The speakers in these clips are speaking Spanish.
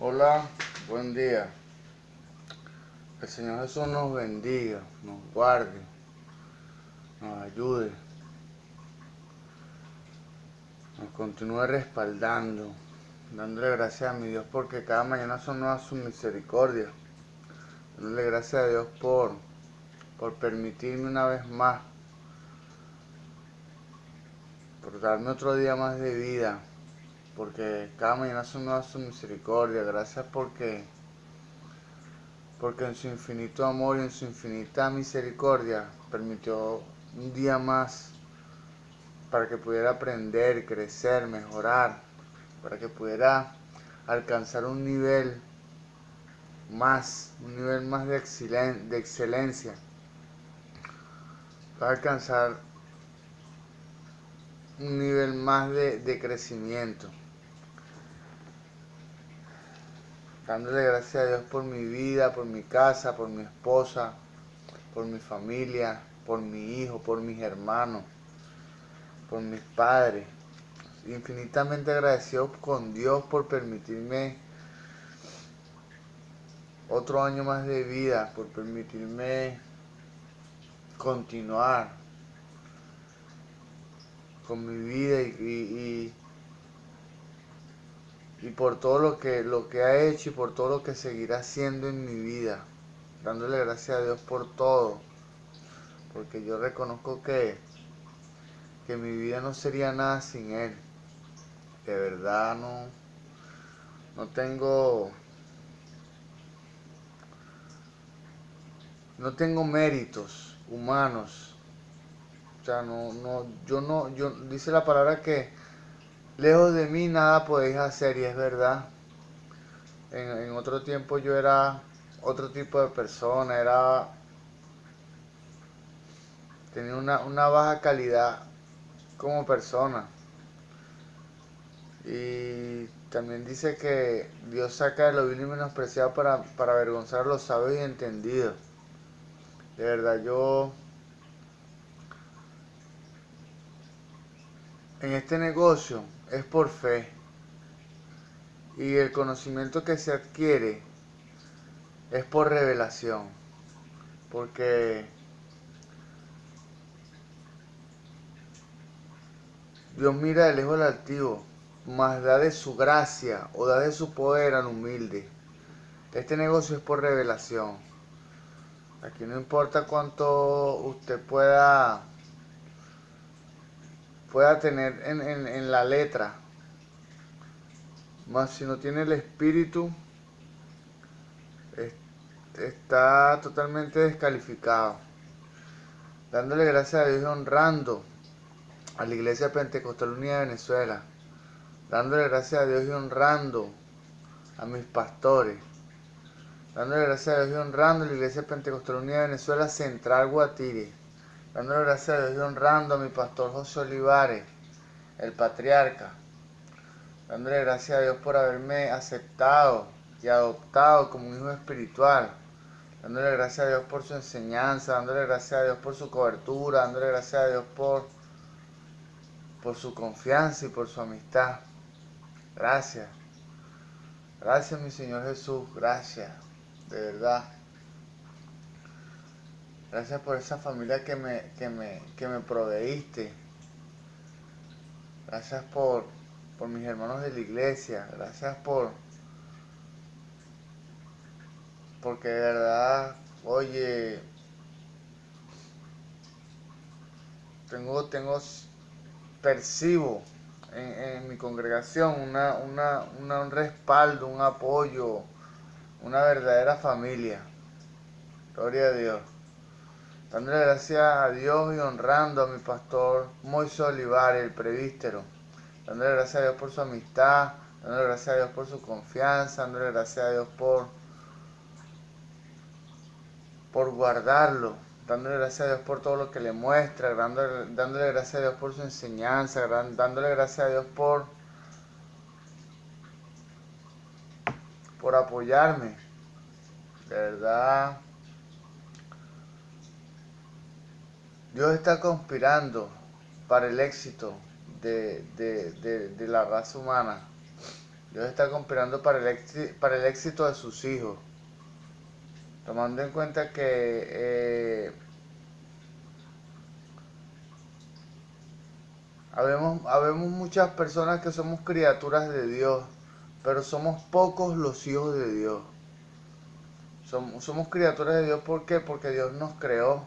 Hola, buen día. Que el Señor Jesús nos bendiga, nos guarde, nos ayude, nos continúe respaldando, dándole gracias a mi Dios porque cada mañana son nuevas sus misericordias. Dándole gracias a Dios por permitirme una vez más, por darme otro día más de vida, porque cada mañana son nuevas sus misericordias. Gracias porque en su infinito amor y en su infinita misericordia permitió un día más para que pudiera aprender, crecer, mejorar, para que pudiera alcanzar un nivel más de excelencia, para alcanzar un nivel más de crecimiento. Dándole gracias a Dios por mi vida, por mi casa, por mi esposa, por mi familia, por mi hijo, por mis hermanos, por mis padres. Infinitamente agradecido con Dios por permitirme otro año más de vida, por permitirme continuar con mi vida y por todo lo que ha hecho y por todo lo que seguirá haciendo en mi vida, dándole gracias a Dios por todo, porque yo reconozco que mi vida no sería nada sin Él. De verdad no tengo, no tengo méritos humanos. O sea, dice la palabra que lejos de mí nada podéis hacer, y es verdad. En otro tiempo yo era otro tipo de persona, tenía una baja calidad como persona. Y también dice que Dios saca de lo vil y menospreciado para avergonzar a los sabios y entendidos. De verdad, yo en este negocio es por fe. Y el conocimiento que se adquiere es por revelación. Porque Dios mira de lejos al altivo, mas da de su gracia o da de su poder al humilde. Este negocio es por revelación. Aquí no importa cuánto usted pueda tener en la letra, mas si no tiene el espíritu, está totalmente descalificado. Dándole gracias a Dios y honrando a la Iglesia Pentecostal Unida de Venezuela. Dándole gracias a Dios y honrando a mis pastores. Dándole gracias a Dios y honrando a la Iglesia Pentecostal Unida de Venezuela Central Guatire. Dándole gracias a Dios y honrando a mi pastor José Olivares, el patriarca. Dándole gracias a Dios por haberme aceptado y adoptado como un hijo espiritual. Dándole gracias a Dios por su enseñanza, dándole gracias a Dios por su cobertura, dándole gracias a Dios por su confianza y por su amistad. Gracias. Gracias, mi Señor Jesús. Gracias. De verdad. Gracias por esa familia que me proveíste. Gracias por mis hermanos de la iglesia. Gracias porque de verdad, oye, percibo en mi congregación un respaldo, un apoyo, una verdadera familia. Gloria a Dios. Dándole gracias a Dios y honrando a mi pastor Moisés Olivares, el presbítero. Dándole gracias a Dios por su amistad, dándole gracias a Dios por su confianza, dándole gracias a Dios por guardarlo, dándole gracias a Dios por todo lo que le muestra, dándole gracias a Dios por su enseñanza, dándole gracias a Dios por apoyarme. De verdad, Dios está conspirando para el éxito de la raza humana. Dios está conspirando para el éxito de sus hijos. Tomando en cuenta que habemos muchas personas que somos criaturas de Dios, pero somos pocos los hijos de Dios. Somos criaturas de Dios, ¿por qué? Porque Dios nos creó.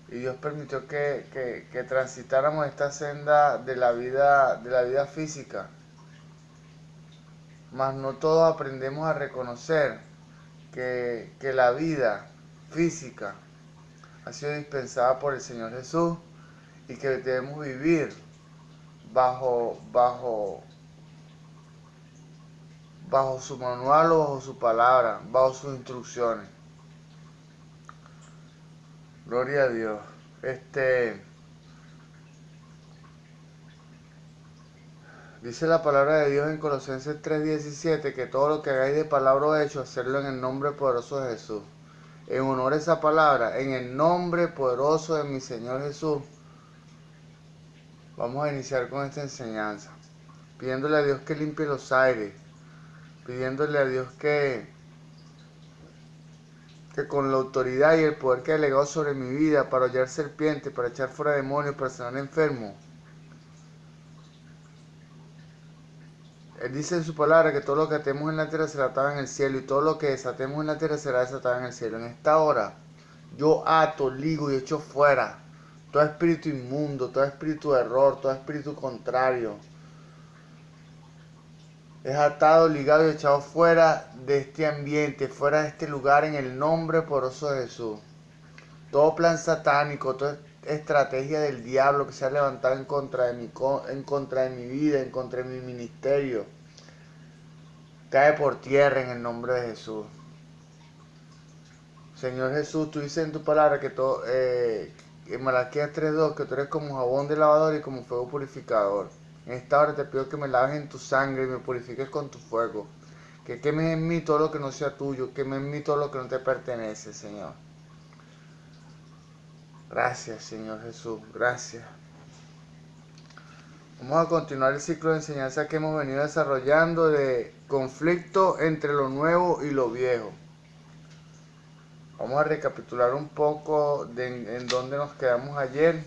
Y Dios permitió que transitáramos esta senda de la vida física. Mas no todos aprendemos a reconocer que la vida física ha sido dispensada por el Señor Jesús y que debemos vivir bajo su manual o bajo su palabra, bajo sus instrucciones. Gloria a Dios. Dice la palabra de Dios en Colosenses 3:17 que todo lo que hagáis de palabra o hecho, hacerlo en el nombre poderoso de Jesús. En honor a esa palabra, en el nombre poderoso de mi Señor Jesús, vamos a iniciar con esta enseñanza, pidiéndole a Dios que limpie los aires, pidiéndole a Dios que con la autoridad y el poder que ha delegado sobre mi vida para hollar serpientes, para echar fuera demonios, para sanar enfermos. Él dice en su palabra que todo lo que atemos en la tierra será atado en el cielo y todo lo que desatemos en la tierra será desatado en el cielo. En esta hora yo ato, ligo y echo fuera todo espíritu inmundo, todo espíritu de error, todo espíritu contrario. Es atado, ligado y echado fuera de este ambiente, fuera de este lugar en el nombre poderoso de Jesús. Todo plan satánico, toda estrategia del diablo que se ha levantado en contra de mi vida, en contra de mi ministerio, cae por tierra en el nombre de Jesús. Señor Jesús, tú dices en tu palabra que en Malaquías 3:2 que tú eres como jabón de lavador y como fuego purificador. En esta hora te pido que me laves en tu sangre y me purifiques con tu fuego. Que quemes en mí todo lo que no sea tuyo, quemes en mí todo lo que no te pertenece, Señor. Gracias, Señor Jesús, gracias. Vamos a continuar el ciclo de enseñanza que hemos venido desarrollando de conflicto entre lo nuevo y lo viejo. Vamos a recapitular un poco en dónde nos quedamos ayer.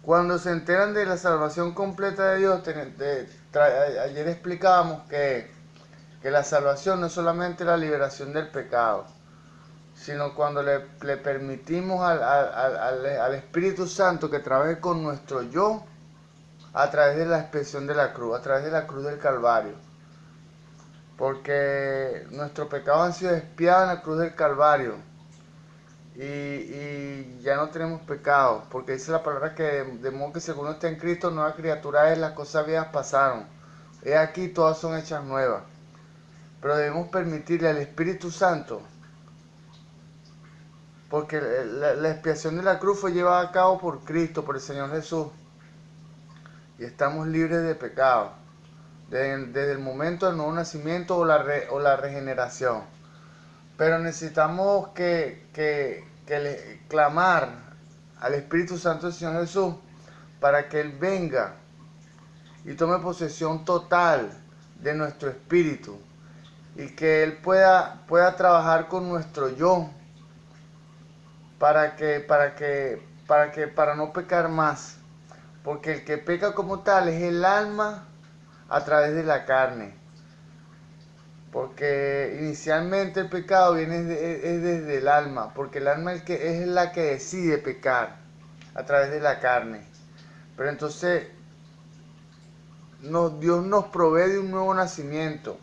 Cuando se enteran de la salvación completa de Dios, ayer explicábamos que la salvación no es solamente la liberación del pecado, sino cuando le permitimos al Espíritu Santo que trabaje con nuestro yo a través de la expiación de la cruz, a través de la cruz del Calvario. Porque nuestros pecados han sido expiados en la cruz del Calvario. Y ya no tenemos pecado, porque dice la palabra que de modo que si alguno está en Cristo, nueva criatura es, las cosas viejas pasaron. He aquí, todas son hechas nuevas. Pero debemos permitirle al Espíritu Santo, porque la expiación de la cruz fue llevada a cabo por Cristo, por el Señor Jesús. Y estamos libres de pecado, desde el momento del nuevo nacimiento o la regeneración. Pero necesitamos clamar al Espíritu Santo del Señor Jesús para que Él venga y tome posesión total de nuestro espíritu y que Él pueda trabajar con nuestro yo para no pecar más, porque el que peca como tal es el alma a través de la carne. Porque inicialmente el pecado viene es desde el alma, porque el alma es la que decide pecar a través de la carne. Pero entonces Dios nos provee de un nuevo nacimiento,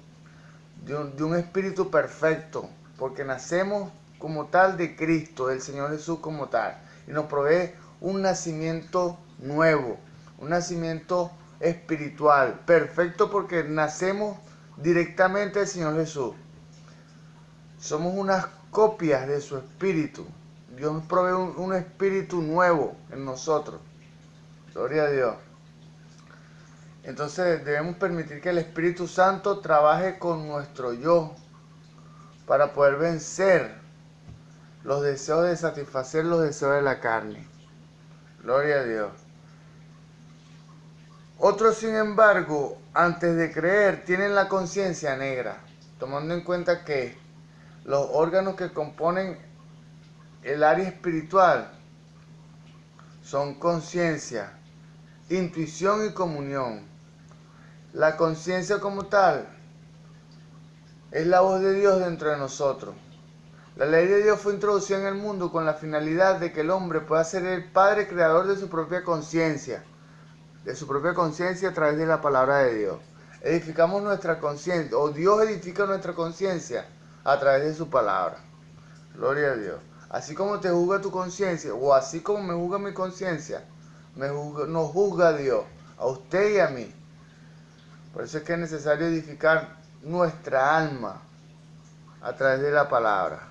de un espíritu perfecto, porque nacemos como tal de Cristo, del Señor Jesús como tal, y nos provee un nacimiento nuevo, un nacimiento espiritual, perfecto porque nacemos directamente del Señor Jesús. Somos unas copias de su espíritu. Dios nos provee un espíritu nuevo en nosotros. Gloria a Dios. Entonces debemos permitir que el Espíritu Santo trabaje con nuestro yo para poder vencer los deseos de satisfacer los deseos de la carne. Gloria a Dios. Otros, sin embargo, antes de creer, tienen la conciencia negra, tomando en cuenta que los órganos que componen el área espiritual son conciencia, intuición y comunión. La conciencia como tal es la voz de Dios dentro de nosotros. La ley de Dios fue introducida en el mundo con la finalidad de que el hombre pueda ser el padre creador de su propia conciencia. A través de la palabra de Dios. Edificamos nuestra conciencia, o Dios edifica nuestra conciencia a través de su palabra. Gloria a Dios. Así como te juzga tu conciencia, o así como me juzga mi conciencia, nos juzga Dios, a usted y a mí. Por eso es que es necesario edificar nuestra alma a través de la palabra,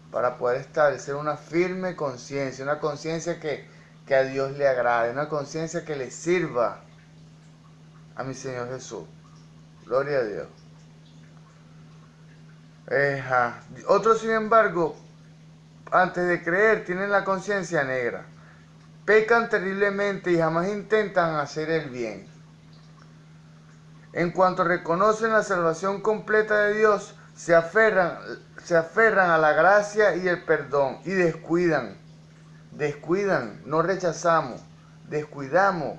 para poder establecer una firme conciencia, una conciencia que a Dios le agrade, una conciencia que le sirva a mi Señor Jesús. Gloria a Dios. Otros, sin embargo, antes de creer, tienen la conciencia negra. Pecan terriblemente y jamás intentan hacer el bien. En cuanto reconocen la salvación completa de Dios, se aferran a la gracia y el perdón y descuidan, no rechazamos, descuidamos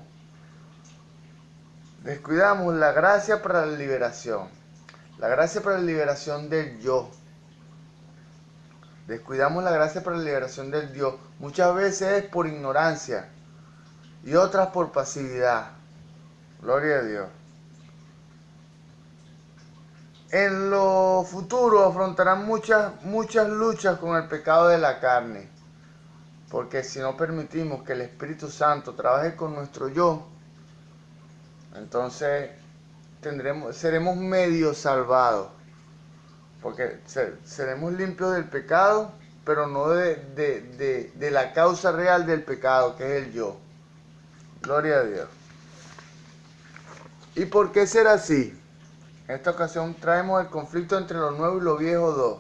la gracia para la liberación del yo. Descuidamos la gracia para la liberación del yo. Muchas veces es por ignorancia y otras por pasividad. Gloria a Dios. En lo futuro afrontarán muchas luchas con el pecado de la carne. Porque si no permitimos que el Espíritu Santo trabaje con nuestro yo, entonces seremos medio salvados. Porque seremos limpios del pecado, pero no de la causa real del pecado, que es el yo. Gloria a Dios. ¿Y por qué será así? En esta ocasión traemos el conflicto entre lo nuevo y lo viejo dos.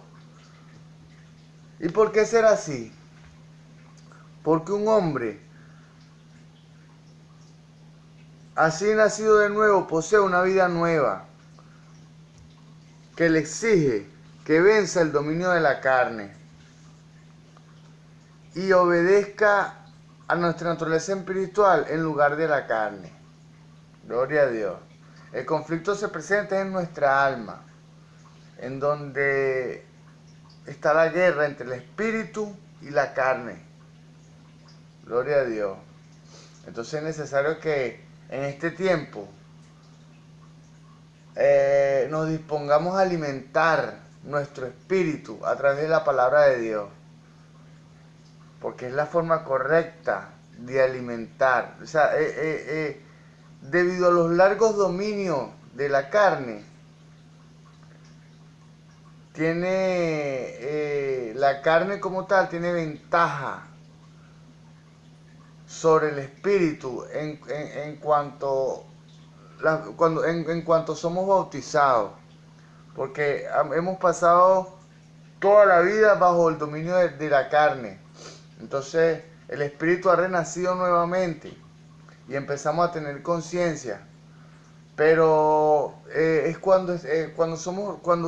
¿Y por qué será así? Porque un hombre así nacido de nuevo posee una vida nueva que le exige que venza el dominio de la carne y obedezca a nuestra naturaleza espiritual en lugar de la carne. Gloria a Dios. El conflicto se presenta en nuestra alma, en donde está la guerra entre el espíritu y la carne. Gloria a Dios. Entonces es necesario que en este tiempo nos dispongamos a alimentar nuestro espíritu a través de la palabra de Dios, porque es la forma correcta de alimentar. O sea, debido a los largos dominios de la carne, la carne como tal tiene ventaja sobre el espíritu en cuanto somos bautizados, porque hemos pasado toda la vida bajo el dominio de la carne. Entonces el espíritu ha renacido nuevamente y empezamos a tener conciencia, pero es cuando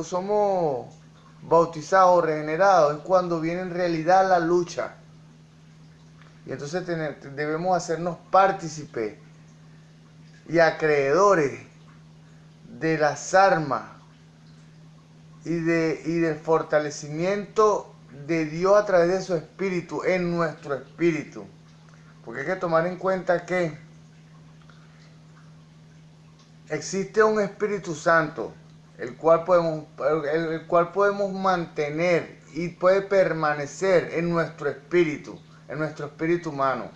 somos bautizados o regenerados, es cuando viene en realidad la lucha. Y entonces debemos hacernos partícipes y acreedores de las armas y del fortalecimiento de Dios a través de su espíritu, en nuestro espíritu. Porque hay que tomar en cuenta que existe un Espíritu Santo, el cual podemos mantener y puede permanecer en nuestro espíritu humano.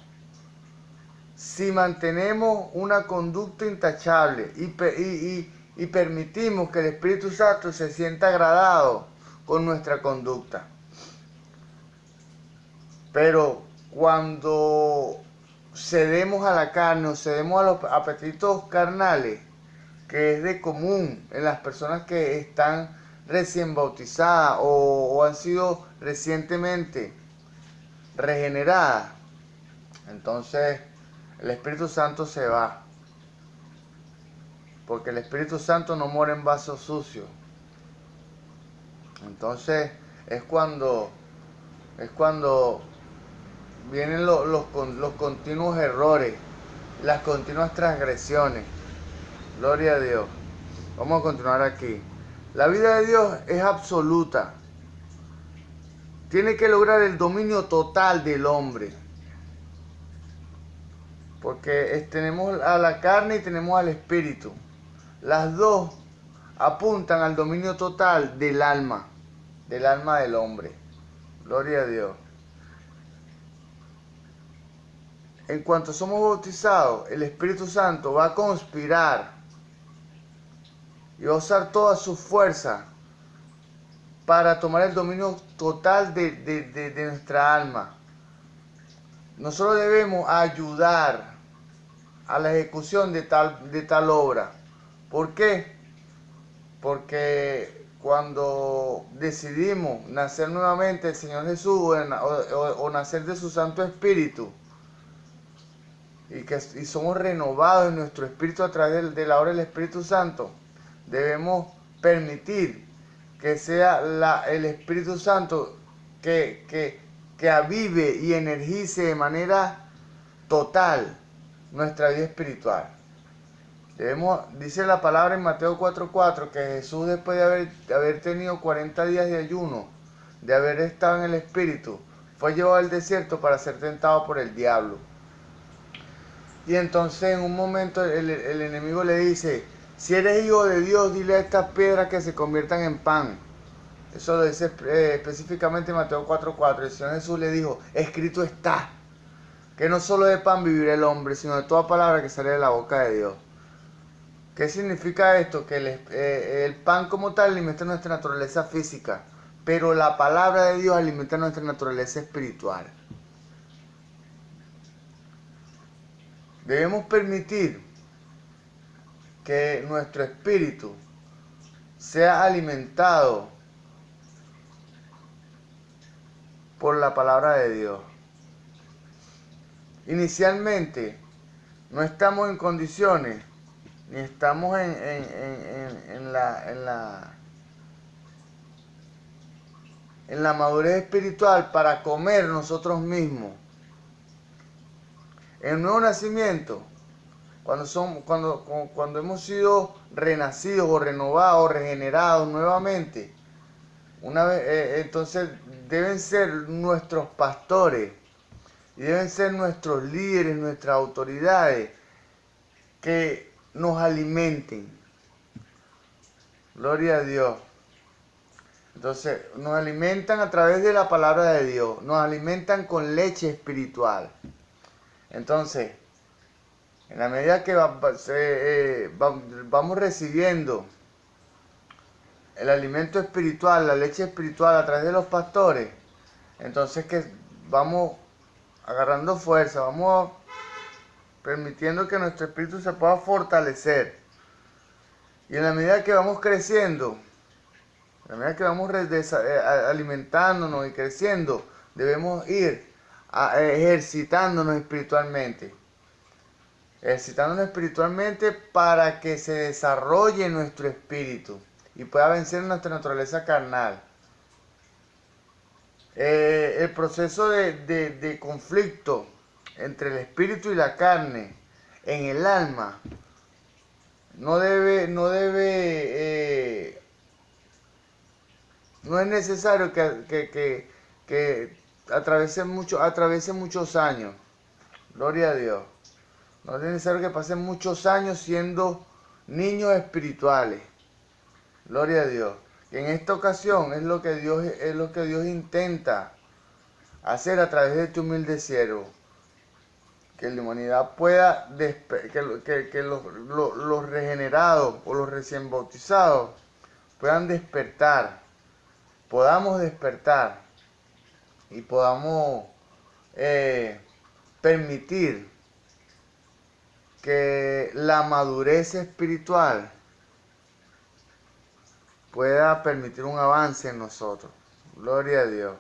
Si mantenemos una conducta intachable y permitimos que el Espíritu Santo se sienta agradado con nuestra conducta. Pero cuando cedemos a la carne o cedemos a los apetitos carnales, que es de común en las personas que están recién bautizadas o han sido recientemente regeneradas, entonces el Espíritu Santo se va. Porque el Espíritu Santo no mora en vasos sucios. Entonces es cuando vienen los continuos errores, las continuas transgresiones. Gloria a Dios. Vamos a continuar aquí. La vida de Dios es absoluta. Tiene que lograr el dominio total del hombre. Porque tenemos a la carne y tenemos al espíritu. Las dos apuntan al dominio total del alma del hombre. Gloria a Dios. En cuanto somos bautizados, el Espíritu Santo va a conspirar y va a usar toda su fuerza para tomar el dominio total de nuestra alma. Nosotros debemos ayudar a la ejecución de tal obra. ¿Por qué? Porque cuando decidimos nacer nuevamente el Señor Jesús o nacer de su Santo Espíritu, y somos renovados en nuestro espíritu a través de la obra del Espíritu Santo, debemos permitir que sea el Espíritu Santo que avive y energice de manera total nuestra vida espiritual. Dice la palabra en Mateo 4:4 que Jesús, después de haber tenido 40 días de ayuno, de haber estado en el Espíritu, fue llevado al desierto para ser tentado por el diablo. Y entonces en un momento el enemigo le dice: si eres hijo de Dios, dile a estas piedras que se conviertan en pan. Eso lo dice específicamente Mateo 4:4. El Señor Jesús le dijo: escrito está, que no solo de pan vivirá el hombre, sino de toda palabra que sale de la boca de Dios. ¿Qué significa esto? Que el pan como tal alimenta nuestra naturaleza física, pero la palabra de Dios alimenta nuestra naturaleza espiritual. Debemos permitir que nuestro espíritu sea alimentado por la palabra de Dios. Inicialmente no estamos en condiciones, ni estamos en la madurez espiritual para comer nosotros mismos. En el nuevo nacimiento, cuando hemos sido renacidos o renovados o regenerados nuevamente, entonces deben ser nuestros pastores y deben ser nuestros líderes, nuestras autoridades, que nos alimenten. Gloria a Dios. Entonces nos alimentan a través de la palabra de Dios, nos alimentan con leche espiritual. Entonces, en la medida que vamos recibiendo el alimento espiritual, la leche espiritual a través de los pastores, entonces que vamos agarrando fuerza, vamos permitiendo que nuestro espíritu se pueda fortalecer. Y en la medida que vamos creciendo, en la medida que vamos alimentándonos y creciendo, debemos ir ejercitándonos espiritualmente. Ejercitándonos espiritualmente para que se desarrolle nuestro espíritu y pueda vencer nuestra naturaleza carnal. El proceso de conflicto entre el espíritu y la carne en el alma no es necesario que atraviese muchos años. Gloria a Dios. No es necesario que pasen muchos años siendo niños espirituales. Gloria a Dios. Y en esta ocasión es lo que Dios intenta hacer a través de este humilde siervo. Que la humanidad pueda, que los regenerados o los recién bautizados puedan despertar, podamos despertar y podamos permitir que la madurez espiritual pueda permitir un avance en nosotros. Gloria a Dios.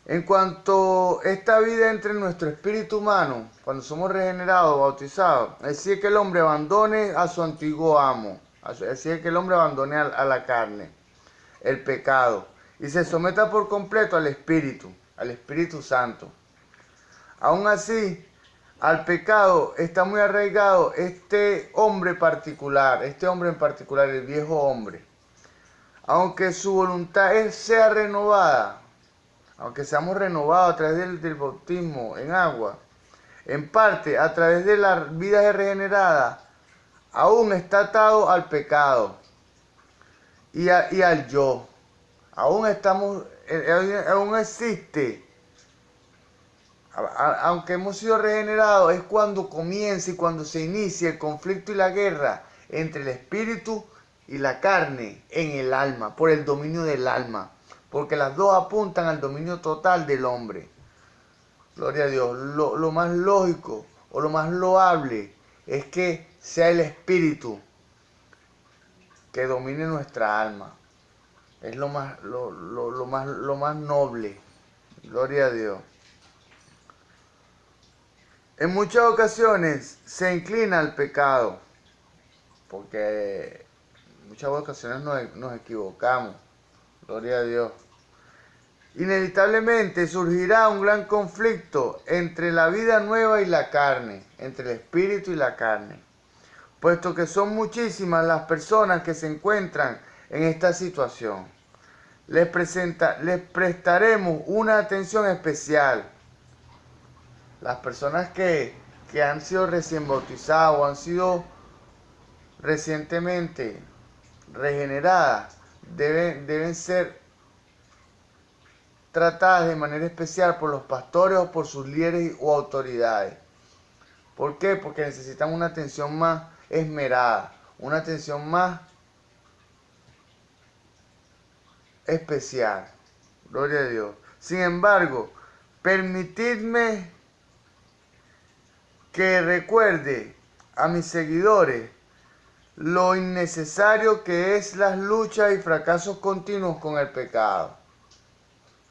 En cuanto a esta vida entre nuestro espíritu humano, cuando somos regenerados, bautizados, así es que el hombre abandone a su antiguo amo, así es que el hombre abandone a la carne, el pecado, y se someta por completo al Espíritu Santo. Aún así, al pecado está muy arraigado este hombre en particular, el viejo hombre. Aunque su voluntad sea renovada, aunque seamos renovados a través del bautismo en agua, en parte a través de la vida regenerada, aún está atado al pecado y al yo. Aún existe. Aunque hemos sido regenerados, es cuando comienza y cuando se inicia el conflicto y la guerra entre el espíritu y la carne en el alma, por el dominio del alma, porque las dos apuntan al dominio total del hombre. Gloria a Dios. Lo más lógico o lo más loable es que sea el espíritu que domine nuestra alma. Es lo más noble. Gloria a Dios. En muchas ocasiones se inclina al pecado, porque en muchas ocasiones nos equivocamos. Gloria a Dios. Inevitablemente surgirá un gran conflicto entre la vida nueva y la carne, entre el espíritu y la carne, puesto que son muchísimas las personas que se encuentran en esta situación. Les prestaremos una atención especial. Las personas que han sido recién bautizadas o han sido recientemente regeneradas deben ser tratadas de manera especial por los pastores o por sus líderes o autoridades. ¿Por qué? Porque necesitan una atención más esmerada, una atención más especial. Gloria a Dios. Sin embargo, permitidme que recuerde a mis seguidores lo innecesario que es las luchas y fracasos continuos con el pecado.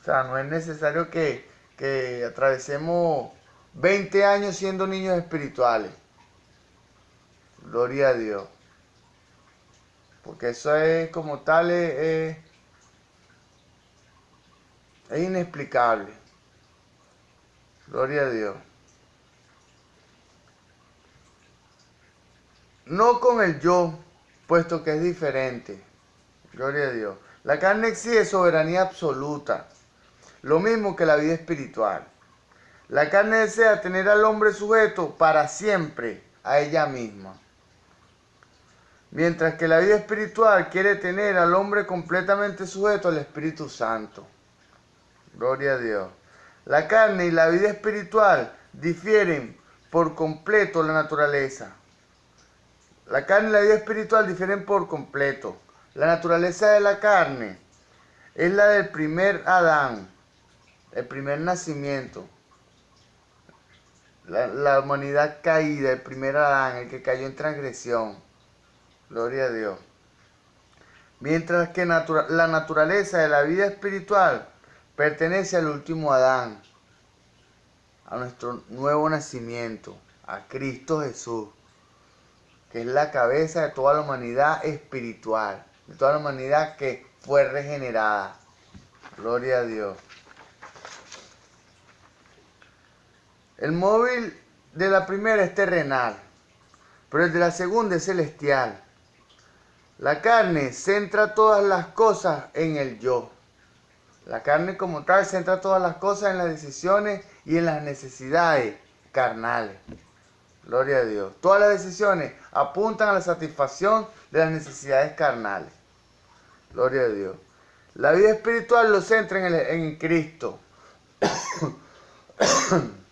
O sea, no es necesario que atravesemos 20 años siendo niños espirituales. Gloria a Dios. Porque eso es como tal, es inexplicable. Gloria a Dios. No con el yo, puesto que es diferente. Gloria a Dios. La carne exige soberanía absoluta, lo mismo que la vida espiritual. La carne desea tener al hombre sujeto para siempre a ella misma, mientras que la vida espiritual quiere tener al hombre completamente sujeto al Espíritu Santo. Gloria a Dios. La carne y la vida espiritual difieren por completo la naturaleza. La carne y la vida espiritual difieren por completo. La naturaleza de la carne es la del primer Adán, el primer nacimiento. La humanidad caída, el primer Adán, el que cayó en transgresión. Gloria a Dios. Mientras que la naturaleza de la vida espiritual pertenece al último Adán, a nuestro nuevo nacimiento, a Cristo Jesús, que es la cabeza de toda la humanidad espiritual, de toda la humanidad que fue regenerada. Gloria a Dios. El móvil de la primera es terrenal, pero el de la segunda es celestial. La carne centra todas las cosas en el yo. La carne como tal centra todas las cosas en las decisiones y en las necesidades carnales. Gloria a Dios. Todas las decisiones apuntan a la satisfacción de las necesidades carnales. Gloria a Dios. La vida espiritual lo centra en Cristo.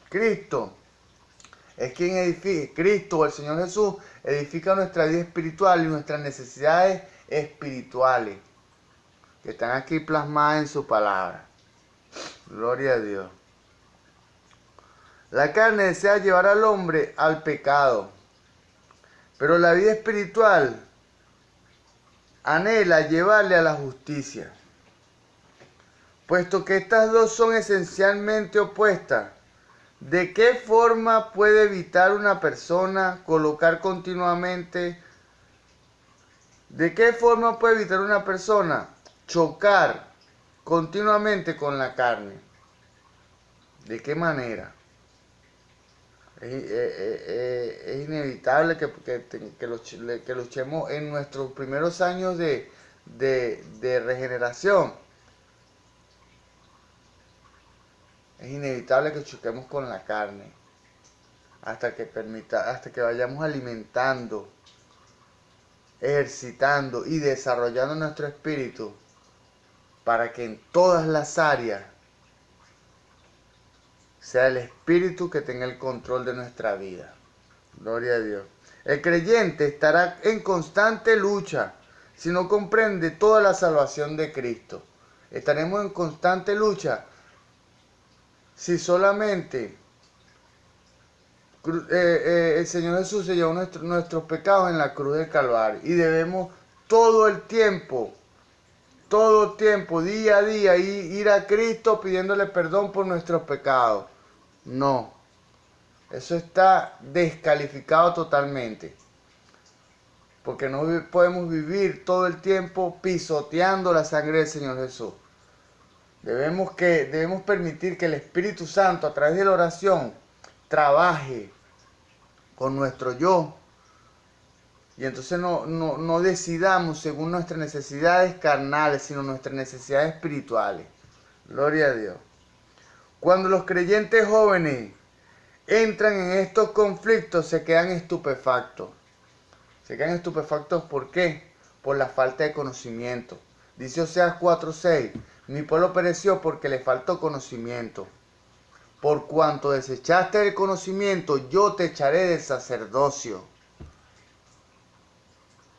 Cristo es quien edifica. Cristo, el Señor Jesús, edifica nuestra vida espiritual y nuestras necesidades espirituales, que están aquí plasmadas en su palabra. Gloria a Dios. La carne desea llevar al hombre al pecado, pero la vida espiritual anhela llevarle a la justicia. Puesto que estas dos son esencialmente opuestas, ¿de qué forma puede evitar una persona colocar continuamente? ¿De qué forma puede evitar una persona chocar continuamente con la carne? ¿De qué manera? Es inevitable que luchemos en nuestros primeros años de regeneración. Es inevitable que choquemos con la carne hasta que vayamos alimentando, ejercitando y desarrollando nuestro espíritu para que en todas las áreas sea el espíritu que tenga el control de nuestra vida. Gloria a Dios. El creyente estará en constante lucha si no comprende toda la salvación de Cristo. Estaremos en constante lucha si solamente el Señor Jesús se llevó nuestros pecados en la cruz del Calvario. Y debemos todo el tiempo, día a día, ir a Cristo pidiéndole perdón por nuestros pecados. No, eso está descalificado totalmente. Porque no podemos vivir todo el tiempo pisoteando la sangre del Señor Jesús. Debemos permitir que el Espíritu Santo a través de la oración trabaje con nuestro yo. Y entonces no decidamos según nuestras necesidades carnales, sino nuestras necesidades espirituales. Gloria a Dios. Cuando los creyentes jóvenes entran en estos conflictos, se quedan estupefactos. Se quedan estupefactos, ¿por qué? Por la falta de conocimiento. Dice Oseas 4:6, mi pueblo pereció porque le faltó conocimiento. Por cuanto desechaste el conocimiento, yo te echaré del sacerdocio.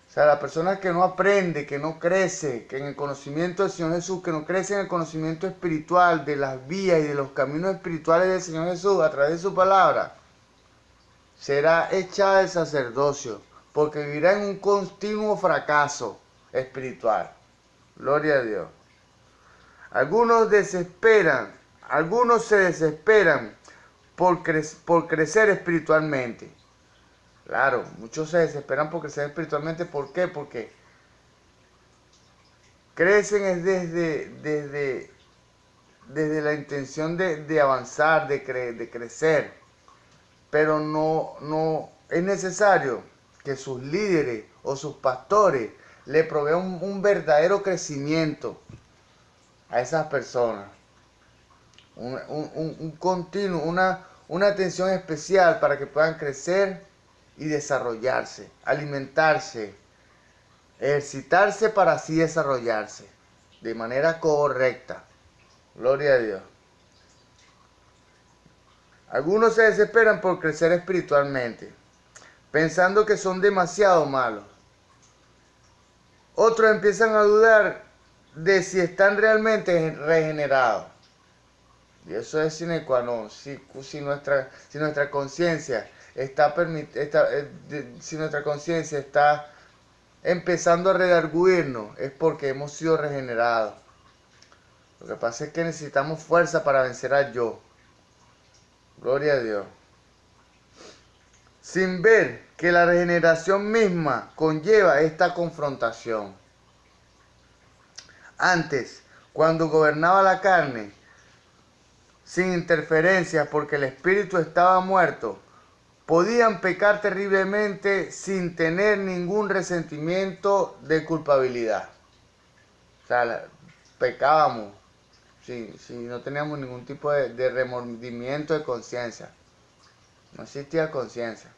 O sea, la persona que no aprende, que no crece, que en el conocimiento del Señor Jesús, que no crece en el conocimiento espiritual de las vías y de los caminos espirituales del Señor Jesús a través de su palabra, será echada del sacerdocio, porque vivirá en un continuo fracaso espiritual. Gloria a Dios. Algunos se desesperan por crecer espiritualmente. Claro, muchos se desesperan por crecer espiritualmente. ¿Por qué? Porque crecen es desde la intención de avanzar, de crecer. Pero no es necesario que sus líderes o sus pastores le provean un verdadero crecimiento a esas personas. Un continuo, una atención especial para que puedan crecer y desarrollarse, alimentarse, ejercitarse para así desarrollarse de manera correcta. Gloria a Dios. Algunos se desesperan por crecer espiritualmente, pensando que son demasiado malos. Otros empiezan a dudar de si están realmente regenerados. Y eso es sine qua non. Si nuestra conciencia si nuestra conciencia está empezando a redarguirnos, es porque hemos sido regenerados. Lo que pasa es que necesitamos fuerza para vencer al yo. Gloria a Dios. Sin ver que la regeneración misma conlleva esta confrontación. Antes, cuando gobernaba la carne, sin interferencias porque el espíritu estaba muerto, podían pecar terriblemente sin tener ningún resentimiento de culpabilidad. O sea, pecábamos si no teníamos ningún tipo de remordimiento de conciencia. No existía conciencia.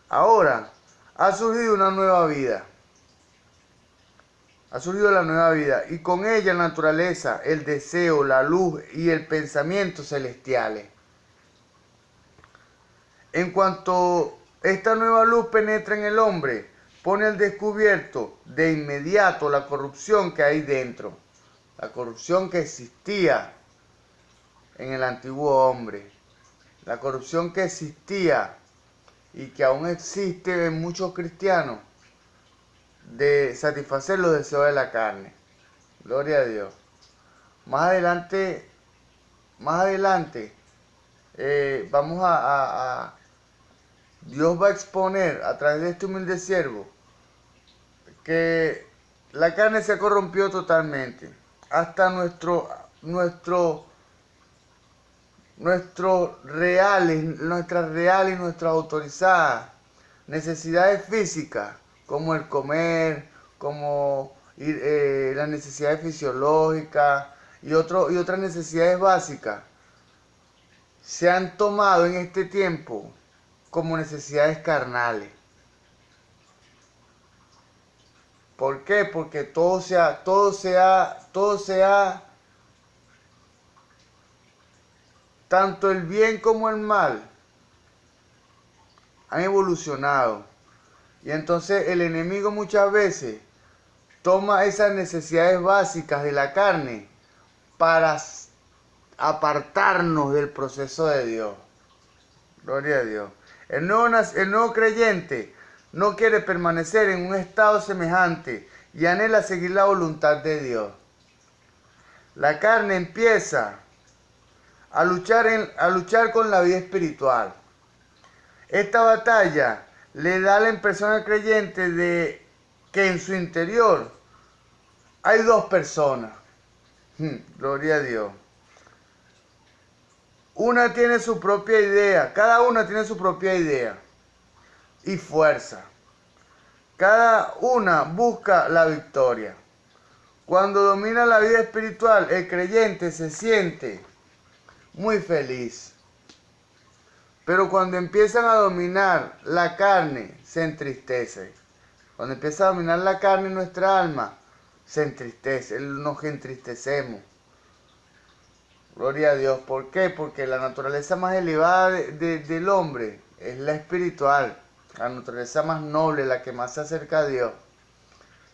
Ahora ha surgido una nueva vida. Ha surgido la nueva vida y con ella la naturaleza, el deseo, la luz y el pensamiento celestiales. En cuanto esta nueva luz penetra en el hombre, pone al descubierto de inmediato la corrupción que hay dentro. La corrupción que existía en el antiguo hombre. La corrupción que existía y que aún existe en muchos cristianos de satisfacer los deseos de la carne. Gloria a Dios. Más adelante, vamos Dios va a exponer a través de este humilde siervo que la carne se corrompió totalmente. Hasta nuestras reales y nuestras autorizadas necesidades físicas, como el comer, como las necesidades fisiológicas y otras necesidades básicas, se han tomado en este tiempo como necesidades carnales. ¿Por qué? Porque todo sea, tanto el bien como el mal, han evolucionado. Y entonces el enemigo muchas veces toma esas necesidades básicas de la carne para apartarnos del proceso de Dios. Gloria a Dios. El nuevo creyente no quiere permanecer en un estado semejante y anhela seguir la voluntad de Dios. La carne empieza a luchar con la vida espiritual. Esta batalla le da la impresión al creyente de que en su interior hay dos personas. Gloria a Dios. Una tiene su propia idea, cada una tiene su propia idea y fuerza. Cada una busca la victoria. Cuando domina la vida espiritual, el creyente se siente muy feliz. Pero cuando empiezan a dominar la carne, se entristece. Cuando empieza a dominar la carne en nuestra alma, se entristece, nos entristecemos. Gloria a Dios. ¿Por qué? Porque la naturaleza más elevada del hombre es la espiritual. La naturaleza más noble, la que más se acerca a Dios.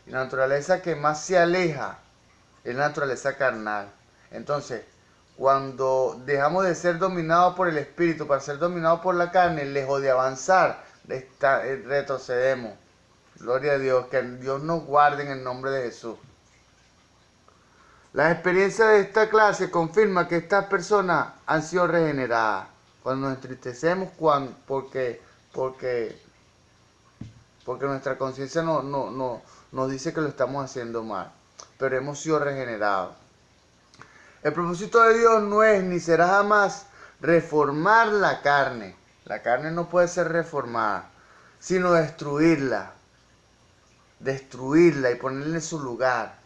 Y la naturaleza que más se aleja es la naturaleza carnal. Entonces, cuando dejamos de ser dominados por el espíritu para ser dominados por la carne, lejos de avanzar, retrocedemos. Gloria a Dios. Que Dios nos guarde en el nombre de Jesús. La experiencia de esta clase confirma que estas personas han sido regeneradas. Cuando nos entristecemos, porque nuestra conciencia nos dice que lo estamos haciendo mal, pero hemos sido regenerados. El propósito de Dios no es ni será jamás reformar la carne. La carne no puede ser reformada, sino destruirla y ponerle en su lugar.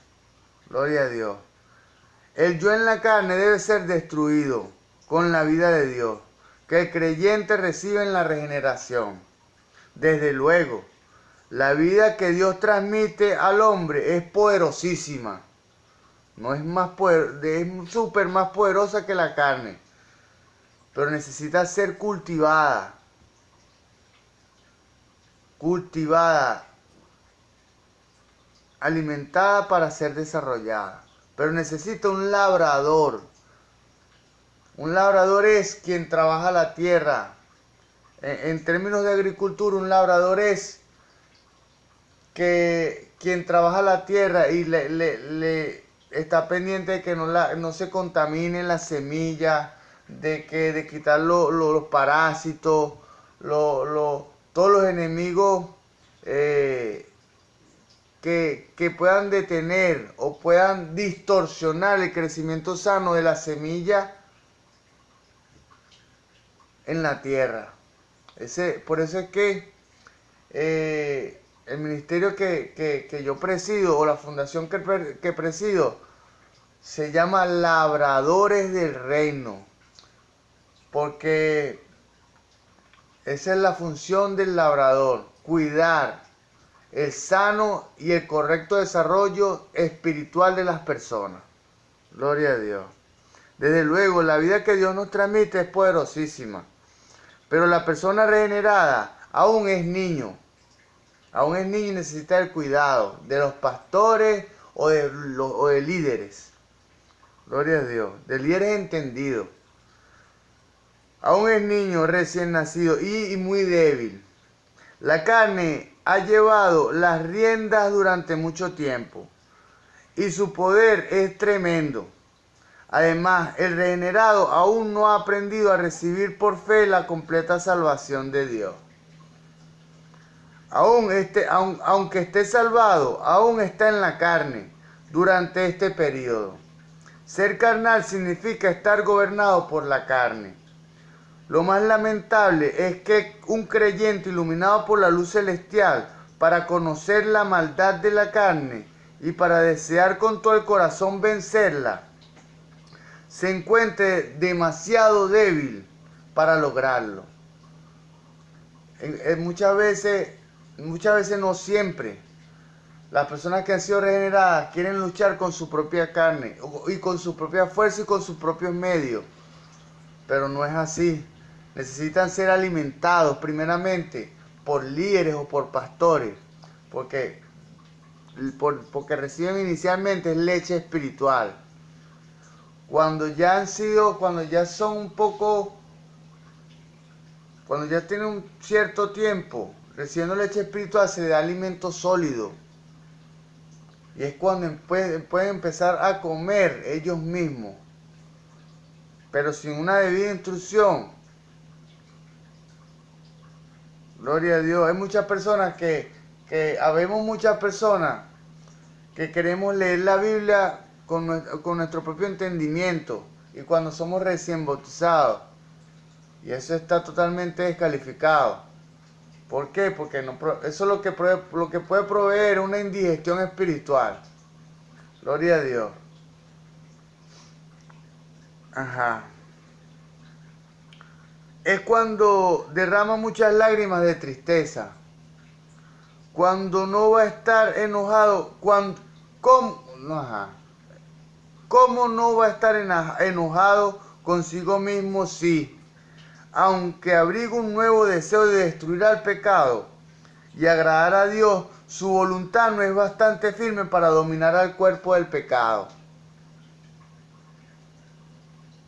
Gloria a Dios. El yo en la carne debe ser destruido con la vida de Dios, que el creyente recibe en la regeneración. Desde luego, la vida que Dios transmite al hombre es poderosísima. No es es súper más poderosa que la carne, pero necesita ser cultivada, alimentada para ser desarrollada. Pero necesita un labrador. Un labrador es quien trabaja la tierra. En términos de agricultura, un labrador es quien trabaja la tierra y le está pendiente de que no se contamine la semilla, de quitar los parásitos, todos los enemigos que puedan detener o puedan distorsionar el crecimiento sano de la semilla en la tierra. Por eso es que el ministerio que yo presido, o la fundación que presido, se llama Labradores del Reino, porque esa es la función del labrador: cuidar el sano y el correcto desarrollo espiritual de las personas. Gloria a Dios. Desde luego, la vida que Dios nos transmite es poderosísima, pero la persona regenerada aún es niño y necesita el cuidado de los pastores o de líderes. Gloria a Dios, de líderes entendidos. Aún es niño recién nacido y muy débil. La carne ha llevado las riendas durante mucho tiempo y su poder es tremendo. Además, el regenerado aún no ha aprendido a recibir por fe la completa salvación de Dios. Aunque esté salvado, aún está en la carne durante este periodo. Ser carnal significa estar gobernado por la carne. Lo más lamentable es que un creyente iluminado por la luz celestial para conocer la maldad de la carne y para desear con todo el corazón vencerla, se encuentre demasiado débil para lograrlo. Muchas veces no siempre, las personas que han sido regeneradas quieren luchar con su propia carne y con su propia fuerza y con sus propios medios, pero no es así. Necesitan ser alimentados primeramente por líderes o por pastores, porque reciben inicialmente leche espiritual. Cuando ya tienen un cierto tiempo recibiendo leche espiritual, se le da alimento sólido. Y es cuando pueden empezar a comer ellos mismos. Pero sin una debida instrucción. Gloria a Dios. Hay muchas personas habemos muchas personas que queremos leer la Biblia con nuestro propio entendimiento. Y cuando somos recién bautizados. Y eso está totalmente descalificado. ¿Por qué? Porque eso es lo que puede proveer una indigestión espiritual. Gloria a Dios. Ajá. Es cuando derrama muchas lágrimas de tristeza. Cuando no va a estar enojado. ¿Cómo no va a estar enojado consigo mismo si, aunque abriga un nuevo deseo de destruir al pecado y agradar a Dios, su voluntad no es bastante firme para dominar al cuerpo del pecado?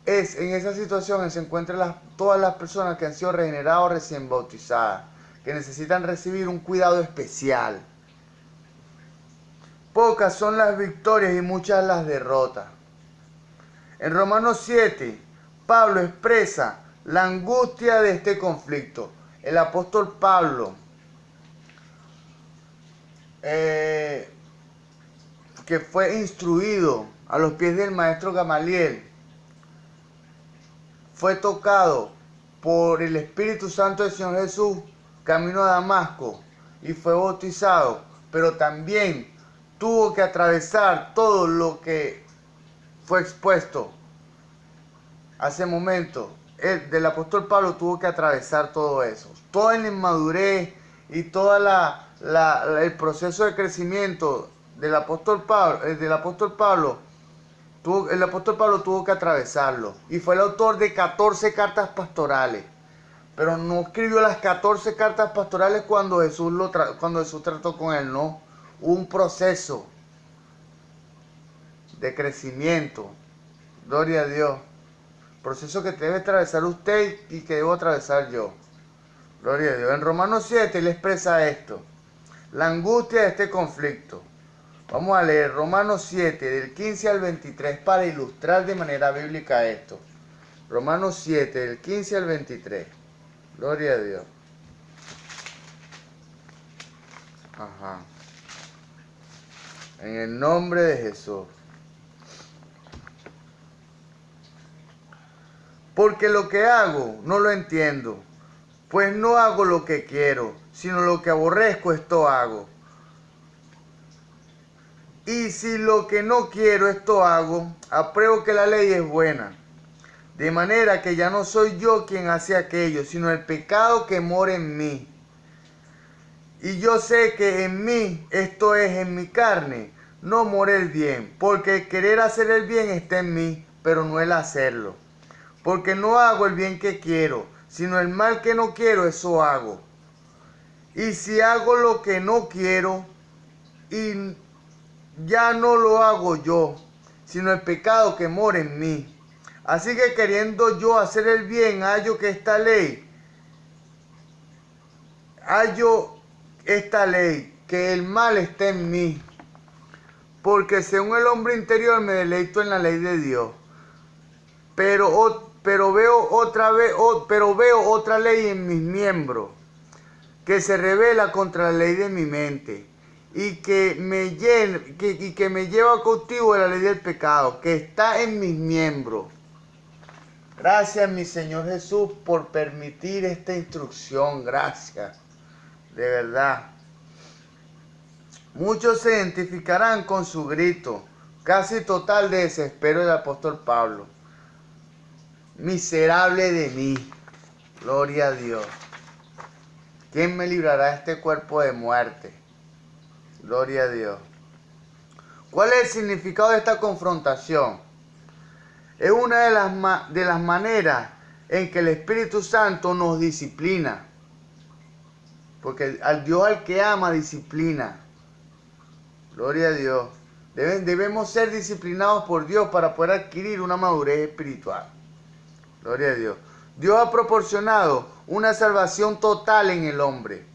En esa situación se encuentran todas las personas que han sido regeneradas o recién bautizadas, que necesitan recibir un cuidado especial. Pocas son las victorias y muchas las derrotas. En Romanos 7, Pablo expresa la angustia de este conflicto. El apóstol Pablo, que fue instruido a los pies del maestro Gamaliel, fue tocado por el Espíritu Santo del Señor Jesús camino a Damasco y fue bautizado, pero también tuvo que atravesar todo lo que fue expuesto hace momento. Del apóstol Pablo tuvo que atravesar todo eso, toda la inmadurez y todo el proceso de crecimiento del apóstol Pablo. El apóstol Pablo tuvo que atravesarlo y fue el autor de 14 cartas pastorales, pero no escribió las 14 cartas pastorales cuando Jesús trató con él, no. Hubo un proceso de crecimiento. Gloria a Dios. Proceso que debe atravesar usted y que debo atravesar yo. Gloria a Dios. En Romanos 7 él expresa esto. La angustia de este conflicto. Vamos a leer Romanos 7 del 15 al 23 para ilustrar de manera bíblica esto. Romanos 7 del 15 al 23. Gloria a Dios. Ajá. En el nombre de Jesús. Porque lo que hago no lo entiendo, pues no hago lo que quiero, sino lo que aborrezco esto hago. Y si lo que no quiero esto hago, apruebo que la ley es buena. De manera que ya no soy yo quien hace aquello, sino el pecado que mora en mí. Y yo sé que en mí, esto es, en mi carne, no mora el bien, porque el querer hacer el bien está en mí, pero no el hacerlo. Porque no hago el bien que quiero, sino el mal que no quiero, eso hago. Y si hago lo que no quiero, y ya no lo hago yo, sino el pecado que mora en mí. Así que queriendo yo hacer el bien, hallo que esta ley, que el mal está en mí, porque según el hombre interior me deleito en la ley de Dios, pero veo otra ley en mis miembros, que se revela contra la ley de mi mente, y que me lleva cautivo de la ley del pecado, que está en mis miembros. Gracias, mi Señor Jesús, por permitir esta instrucción. Gracias, de verdad. Muchos se identificarán con su grito, casi total de desespero del apóstol Pablo. Miserable de mí, gloria a Dios. ¿Quién me librará de este cuerpo de muerte? Gloria a Dios. ¿Cuál es el significado de esta confrontación? Es una de las maneras en que el Espíritu Santo nos disciplina. Porque al Dios al que ama, disciplina. Gloria a Dios. Debemos ser disciplinados por Dios para poder adquirir una madurez espiritual. Gloria a Dios. Dios ha proporcionado una salvación total en el hombre.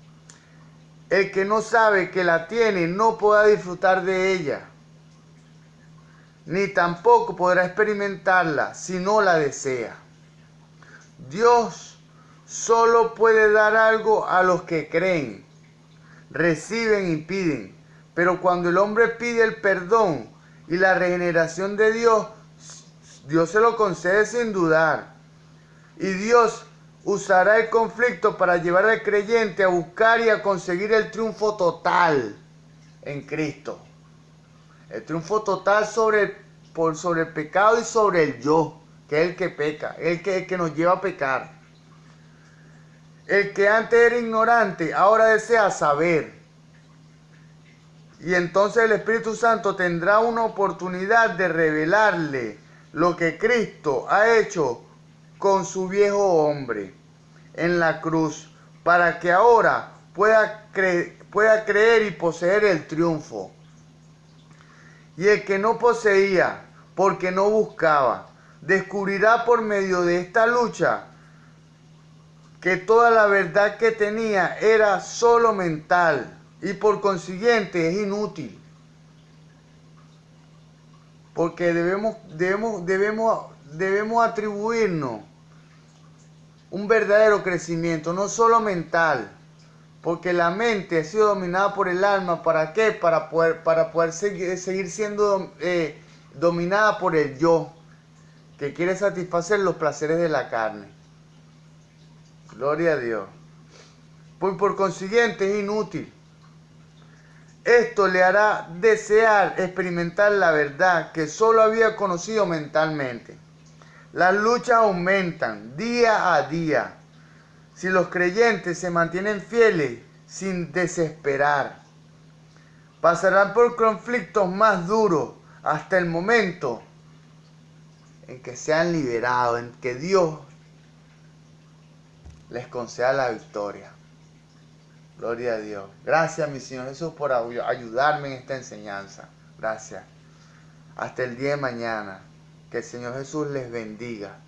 El que no sabe que la tiene no podrá disfrutar de ella, ni tampoco podrá experimentarla si no la desea. Dios solo puede dar algo a los que creen, reciben y piden. Pero cuando el hombre pide el perdón y la regeneración de Dios, Dios se lo concede sin dudar. Y Dios usará el conflicto para llevar al creyente a buscar y a conseguir el triunfo total en Cristo. El triunfo total sobre el pecado y sobre el yo, que es el que peca, el que nos lleva a pecar. El que antes era ignorante, ahora desea saber. Y entonces el Espíritu Santo tendrá una oportunidad de revelarle lo que Cristo ha hecho con su viejo hombre en la cruz, para que ahora pueda creer y poseer el triunfo. Y el que no poseía, porque no buscaba, descubrirá por medio de esta lucha que toda la verdad que tenía era solo mental y por consiguiente es inútil. Porque debemos atribuirnos un verdadero crecimiento, no solo mental, porque la mente ha sido dominada por el alma. ¿Para qué? Para poder seguir siendo dominada por el yo, que quiere satisfacer los placeres de la carne. Gloria a Dios. Por consiguiente es inútil. Esto le hará desear experimentar la verdad que solo había conocido mentalmente. Las luchas aumentan día a día si los creyentes se mantienen fieles sin desesperar. Pasarán por conflictos más duros hasta el momento en que sean liberados, en que Dios les conceda la victoria. Gloria a Dios. Gracias, mi Señor Jesús, por ayudarme en esta enseñanza. Gracias. Hasta el día de mañana. Que el Señor Jesús les bendiga.